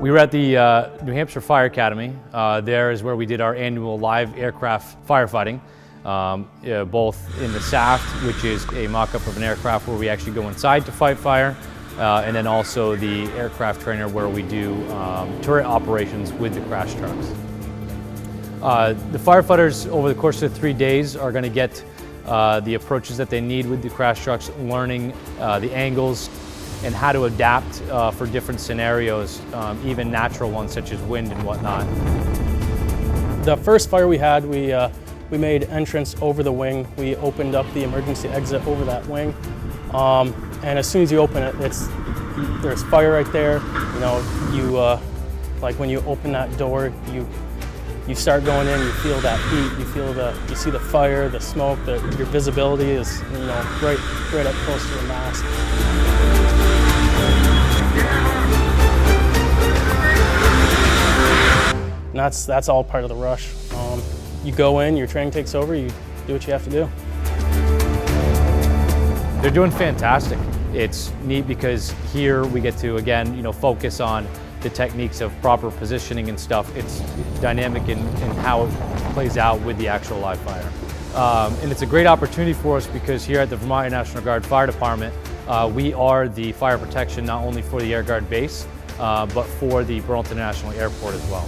We were at the New Hampshire Fire Academy. There is where we did our annual live aircraft firefighting, both in the SAFT, which is a mock-up of an aircraft where we actually go inside to fight fire, and then also the aircraft trainer where we do turret operations with the crash trucks. The firefighters over the course of 3 days are going to get the approaches that they need with the crash trucks, learning the angles and how to adapt for different scenarios, even natural ones such as wind and whatnot. The first fire we had, we made entrance over the wing. We opened up the emergency exit over that wing. And as soon as you open it, there's fire right there. You know, like when you open that door, you start going in, you feel that heat, you see the fire, the smoke, your visibility is, you know, right up close to the mast. And that's all part of the rush. You go in, your training takes over, you do what you have to do. They're doing fantastic. It's neat because here we get to, again, you know, focus on the techniques of proper positioning and stuff. It's dynamic in how it plays out with the actual live fire. And it's a great opportunity for us because here at the Vermont Air National Guard Fire Department, we are the fire protection not only for the Air Guard base, but for the Burlington National Airport as well.